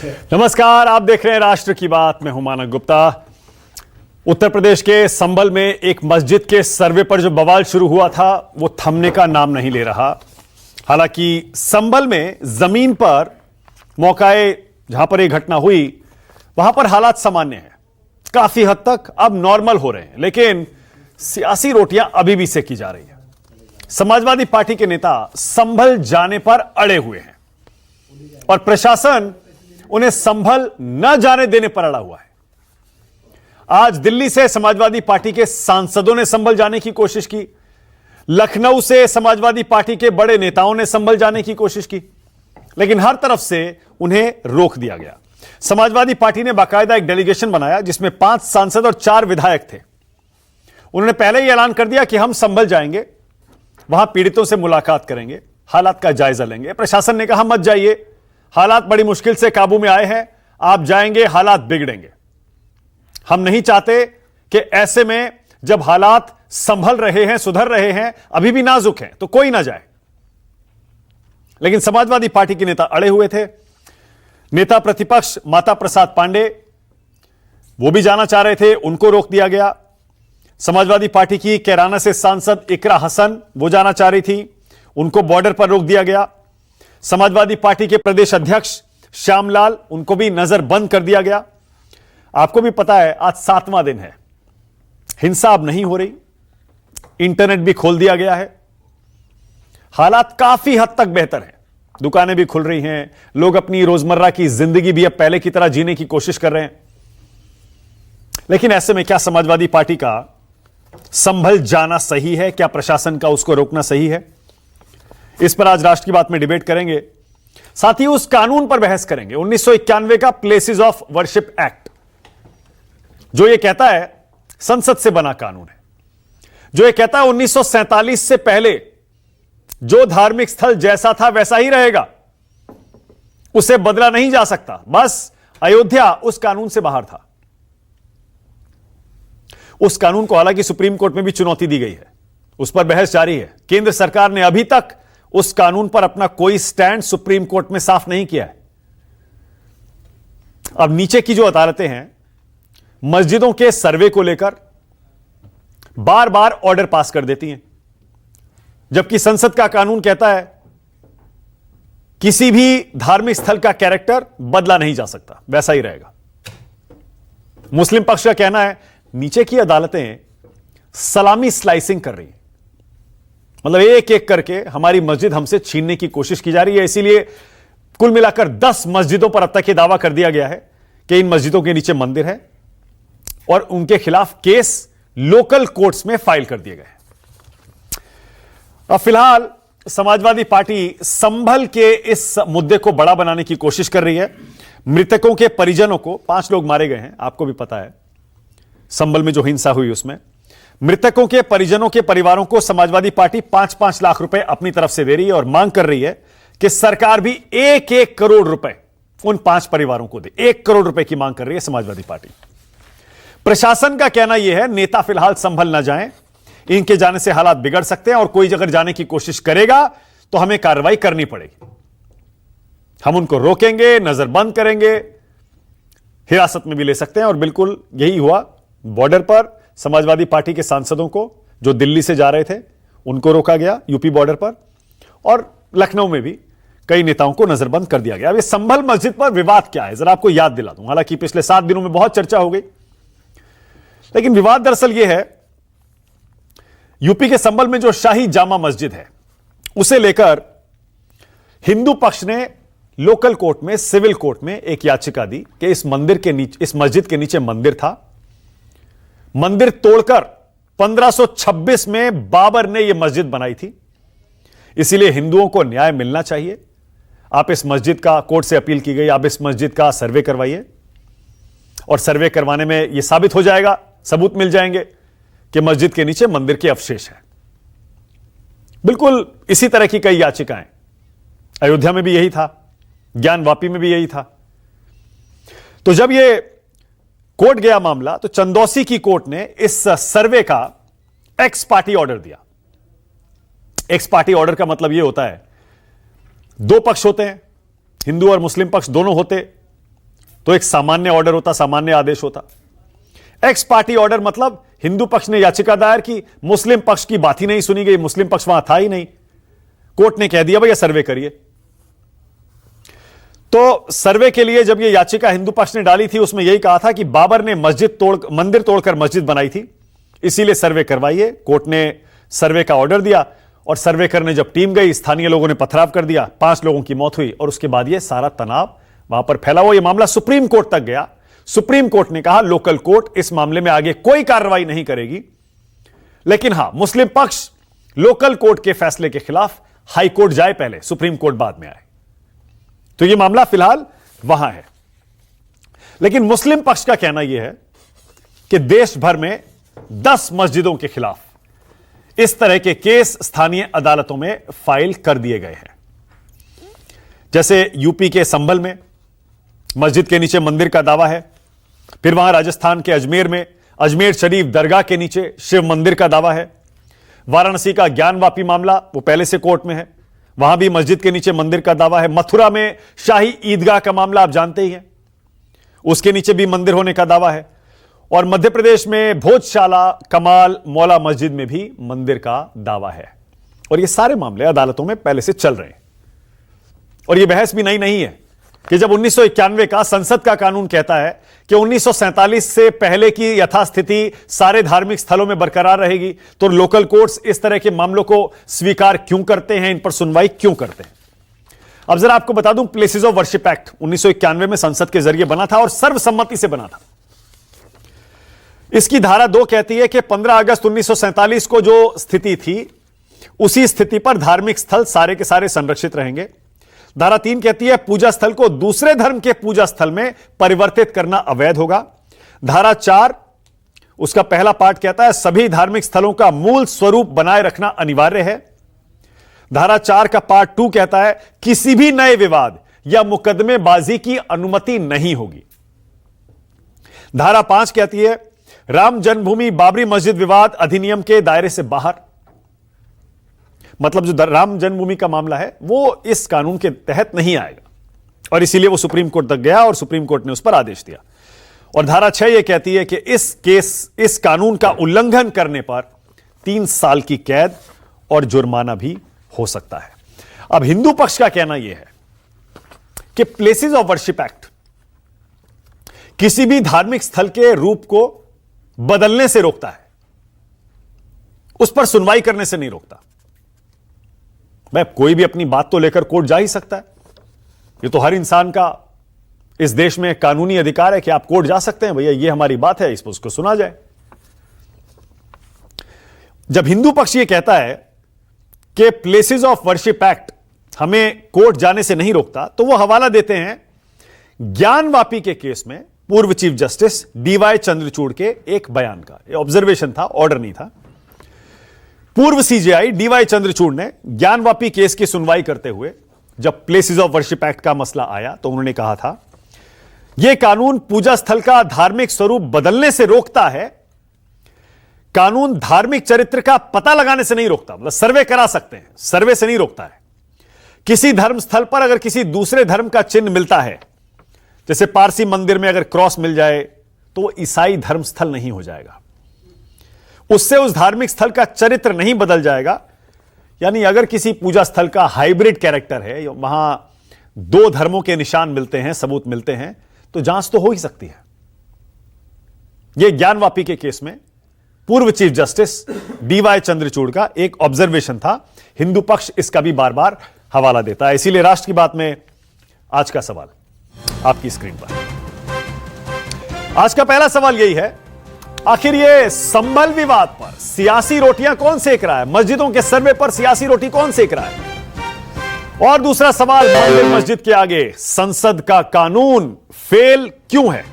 नमस्कार, आप देख रहे हैं राष्ट्र की बात। मैं हूं मानव गुप्ता। उत्तर प्रदेश के संभल में एक मस्जिद के सर्वे पर जो बवाल शुरू हुआ था वो थमने का नाम नहीं ले रहा। हालांकि संभल में जमीन पर मौकाए जहां पर यह घटना हुई वहां पर हालात सामान्य हैं, काफी हद तक अब नॉर्मल हो रहे हैं, लेकिन सियासी रोटियां अभी भी सेकी जा रही है। समाजवादी पार्टी के नेता संभल जाने पर अड़े हुए हैं और प्रशासन उन्हें संभल न जाने देने पर अड़ा हुआ है। आज दिल्ली से समाजवादी पार्टी के सांसदों ने संभल जाने की कोशिश की, लखनऊ से समाजवादी पार्टी के बड़े नेताओं ने संभल जाने की कोशिश की, लेकिन हर तरफ से उन्हें रोक दिया गया। समाजवादी पार्टी ने बाकायदा एक डेलीगेशन बनाया जिसमें 5 सांसद और 4 विधायक थे। उन्होंने पहले ही ऐलान कर दिया कि हम संभल जाएंगे, वहां पीड़ितों से मुलाकात करेंगे, हालात का जायजा लेंगे। प्रशासन ने कहा मत जाइए, हालात बड़ी मुश्किल से काबू में आए हैं, आप जाएंगे हालात बिगड़ेंगे। हम नहीं चाहते कि ऐसे में जब हालात संभल रहे हैं, सुधर रहे हैं, अभी भी नाजुक हैं, तो कोई ना जाए। लेकिन समाजवादी पार्टी के नेता अड़े हुए थे। नेता प्रतिपक्ष माता प्रसाद पांडे वो भी जाना चाह रहे थे, उनको रोक दिया गया। समाजवादी पार्टी की कैराना से सांसद इकरा हसन वो जाना चाह रही थी, उनको बॉर्डर पर रोक दिया गया। समाजवादी पार्टी के प्रदेश अध्यक्ष श्यामलाल, उनको भी नजर बंद कर दिया गया। आपको भी पता है आज 7वां दिन है, हिंसा अब नहीं हो रही, इंटरनेट भी खोल दिया गया है, हालात काफी हद तक बेहतर है, दुकानें भी खुल रही हैं, लोग अपनी रोजमर्रा की जिंदगी भी अब पहले की तरह जीने की कोशिश कर रहे हैं। लेकिन ऐसे में क्या समाजवादी पार्टी का संभल जाना सही है? क्या प्रशासन का उसको रोकना सही है? इस पर आज राष्ट्र की बात में डिबेट करेंगे। साथ ही उस कानून पर बहस करेंगे 1991 का प्लेसेस ऑफ वर्शिप एक्ट, जो यह कहता है संसद से बना कानून है, जो यह कहता है 1947 से पहले जो धार्मिक स्थल जैसा था वैसा ही रहेगा, उसे बदला नहीं जा सकता। बस अयोध्या उस कानून से बाहर था। उस कानून को हालांकि सुप्रीम कोर्ट में भी चुनौती दी गई है, उस पर बहस जारी है। केंद्र सरकार ने अभी तक उस कानून पर अपना कोई स्टैंड सुप्रीम कोर्ट में साफ नहीं किया है। अब नीचे की जो अदालतें हैं, मस्जिदों के सर्वे को लेकर बार बार ऑर्डर पास कर देती हैं, जबकि संसद का कानून कहता है किसी भी धार्मिक स्थल का कैरेक्टर बदला नहीं जा सकता, वैसा ही रहेगा। मुस्लिम पक्ष का कहना है नीचे की अदालतें सलामी स्लाइसिंग कर रही हैं, मतलब एक एक करके हमारी मस्जिद हमसे छीनने की कोशिश की जा रही है। इसीलिए कुल मिलाकर 10 मस्जिदों पर अब तक यह दावा कर दिया गया है कि इन मस्जिदों के नीचे मंदिर है और उनके खिलाफ केस लोकल कोर्ट्स में फाइल कर दिए गए। अब फिलहाल समाजवादी पार्टी संभल के इस मुद्दे को बड़ा बनाने की कोशिश कर रही है। मृतकों के परिजनों को, 5 लोग मारे गए हैं, आपको भी पता है संभल में जो हिंसा हुई उसमें मृतकों के परिजनों के परिवारों को समाजवादी पार्टी 5-5 लाख रुपए अपनी तरफ से दे रही है और मांग कर रही है कि सरकार भी 1-1 करोड़ रुपए उन 5 परिवारों को दे। 1 करोड़ रुपए की मांग कर रही है समाजवादी पार्टी। प्रशासन का कहना यह है नेता फिलहाल संभल ना जाएं, इनके जाने से हालात बिगड़ सकते हैं और कोई अगर जाने की कोशिश करेगा तो हमें कार्रवाई करनी पड़ेगी। हम उनको रोकेंगे, नजरबंद करेंगे, हिरासत में भी ले सकते हैं। और बिल्कुल यही हुआ। बॉर्डर पर समाजवादी पार्टी के सांसदों को जो दिल्ली से जा रहे थे उनको रोका गया यूपी बॉर्डर पर, और लखनऊ में भी कई नेताओं को नजरबंद कर दिया गया। अब ये संभल मस्जिद पर विवाद क्या है जरा आपको याद दिला दूं। हालांकि पिछले 7 दिनों में बहुत चर्चा हो गई, लेकिन विवाद दरअसल यह है यूपी के संभल में जो शाही जामा मस्जिद है उसे लेकर हिंदू पक्ष ने लोकल कोर्ट में, सिविल कोर्ट में एक याचिका दी कि इस मस्जिद के नीचे मंदिर था, मंदिर तोड़कर 1526 में बाबर ने यह मस्जिद बनाई थी, इसीलिए हिंदुओं को न्याय मिलना चाहिए। आप इस मस्जिद का, कोर्ट से अपील की गई, आप इस मस्जिद का सर्वे करवाइए और सर्वे करवाने में यह साबित हो जाएगा, सबूत मिल जाएंगे कि मस्जिद के नीचे मंदिर के अवशेष हैं। बिल्कुल इसी तरह की कई याचिकाएं अयोध्या में भी यही था, ज्ञानवापी में भी यही था। तो जब यह कोर्ट गया मामला तो चंदौसी की कोर्ट ने इस सर्वे का एक्स पार्टी ऑर्डर दिया। एक्स पार्टी ऑर्डर का मतलब यह होता है 2 पक्ष होते हैं, हिंदू और मुस्लिम पक्ष दोनों होते, तो एक सामान्य ऑर्डर होता, सामान्य आदेश होता। एक्स पार्टी ऑर्डर मतलब हिंदू पक्ष ने याचिका दायर की, मुस्लिम पक्ष की बात ही नहीं सुनी गई, मुस्लिम पक्ष वहां था ही नहीं, कोर्ट ने कह दिया भैया सर्वे करिए। तो सर्वे के लिए जब यह याचिका हिंदू पक्ष ने डाली थी, उसमें यही कहा था कि बाबर ने मंदिर तोड़कर मस्जिद बनाई थी, इसीलिए सर्वे करवाइए। कोर्ट ने सर्वे का ऑर्डर दिया और सर्वे करने जब टीम गई, स्थानीय लोगों ने पथराव कर दिया, 5 लोगों की मौत हुई और उसके बाद यह सारा तनाव वहां पर फैला हुआ। यह मामला सुप्रीम कोर्ट तक गया। सुप्रीम कोर्ट ने कहा लोकल कोर्ट इस मामले में आगे कोई कार्रवाई नहीं करेगी, लेकिन हां, मुस्लिम पक्ष लोकल कोर्ट के फैसले के खिलाफ हाई कोर्ट जाए पहले, सुप्रीम कोर्ट बाद में आए। तो यह मामला फिलहाल वहां है। लेकिन मुस्लिम पक्ष का कहना यह है कि देश भर में 10 मस्जिदों के खिलाफ इस तरह के केस स्थानीय अदालतों में फाइल कर दिए गए हैं। जैसे यूपी के संभल में मस्जिद के नीचे मंदिर का दावा है, फिर वहां राजस्थान के अजमेर में अजमेर शरीफ दरगाह के नीचे शिव मंदिर का दावा है। वाराणसी का ज्ञानवापी मामला वो पहले से कोर्ट में है, वहां भी मस्जिद के नीचे मंदिर का दावा है। मथुरा में शाही ईदगाह का मामला आप जानते ही हैं, उसके नीचे भी मंदिर होने का दावा है। और मध्य प्रदेश में भोजशाला कमाल मौला मस्जिद में भी मंदिर का दावा है। और ये सारे मामले अदालतों में पहले से चल रहे हैं। और ये बहस भी नई नहीं है कि जब 1991 का संसद का कानून कहता है कि 1947 से पहले की यथास्थिति सारे धार्मिक स्थलों में बरकरार रहेगी, तो लोकल कोर्ट्स इस तरह के मामलों को स्वीकार क्यों करते हैं, इन पर सुनवाई क्यों करते हैं। अब जरा आपको बता दूं, प्लेसेस ऑफ वर्शिप एक्ट 1991 में संसद के जरिए बना था और सर्वसम्मति से बना था। इसकी धारा 2 कहती है कि 15 अगस्त 1947 को जो स्थिति थी, उसी स्थिति पर धार्मिक स्थल सारे के सारे संरक्षित रहेंगे। धारा 3 कहती है पूजा स्थल को दूसरे धर्म के पूजा स्थल में परिवर्तित करना अवैध होगा। धारा 4 उसका पहला पार्ट कहता है सभी धार्मिक स्थलों का मूल स्वरूप बनाए रखना अनिवार्य है। धारा 4 का पार्ट 2 कहता है किसी भी नए विवाद या मुकदमेबाजी की अनुमति नहीं होगी। धारा 5 कहती है राम जन्मभूमि बाबरी मस्जिद विवाद अधिनियम के दायरे से बाहर, मतलब जो राम जन्मभूमि का मामला है वो इस कानून के तहत नहीं आएगा, और इसीलिए वो सुप्रीम कोर्ट तक गया और सुप्रीम कोर्ट ने उस पर आदेश दिया। और धारा 6 यह कहती है कि इस कानून का उल्लंघन करने पर 3 साल की कैद और जुर्माना भी हो सकता है। अब हिंदू पक्ष का कहना यह है कि प्लेसेस ऑफ वर्शिप एक्ट किसी भी धार्मिक स्थल के रूप को बदलने से रोकता है, उस पर सुनवाई करने से नहीं रोकता। भाई कोई भी अपनी बात तो लेकर कोर्ट जा ही सकता है, ये तो हर इंसान का इस देश में कानूनी अधिकार है कि आप कोर्ट जा सकते हैं, भैया ये हमारी बात है, इस पर उसको सुना जाए। जब हिंदू पक्ष ये कहता है कि प्लेसेस ऑफ वर्शिप एक्ट हमें कोर्ट जाने से नहीं रोकता, तो वो हवाला देते हैं ज्ञानवापी के केस में पूर्व चीफ जस्टिस डीवाई चंद्रचूड़ के एक बयान का। ये ऑब्जर्वेशन था, ऑर्डर नहीं था। पूर्व सीजेआई डीवाई चंद्रचूड़ ने ज्ञानवापी केस की सुनवाई करते हुए जब प्लेसेस ऑफ वर्शिप एक्ट का मसला आया तो उन्होंने कहा था यह कानून पूजा स्थल का धार्मिक स्वरूप बदलने से रोकता है, कानून धार्मिक चरित्र का पता लगाने से नहीं रोकता। मतलब सर्वे करा सकते हैं, सर्वे से नहीं रोकता है। किसी धर्म स्थल पर अगर किसी दूसरे धर्म का चिन्ह मिलता है, जैसे पारसी मंदिर में अगर क्रॉस मिल जाए, तो वो ईसाई धर्म स्थल नहीं हो जाएगा, उससे उस धार्मिक स्थल का चरित्र नहीं बदल जाएगा। यानी अगर किसी पूजा स्थल का हाइब्रिड कैरेक्टर है, वहां 2 धर्मों के निशान मिलते हैं, सबूत मिलते हैं, तो जांच तो हो ही सकती है। यह ज्ञानवापी के केस में पूर्व चीफ जस्टिस डीवाई चंद्रचूड़ का एक ऑब्जर्वेशन था। हिंदू पक्ष इसका भी बार बार हवाला देता है। इसीलिए राष्ट्र की बात में आज का सवाल आपकी स्क्रीन पर। आज का पहला सवाल यही है, आखिर ये संभल विवाद पर सियासी रोटियां कौन सेक रहा है? मस्जिदों के सर्वे पर सियासी रोटी कौन सेक रहा है? और दूसरा सवाल, मंदिर मस्जिद के आगे संसद का कानून फेल क्यों है?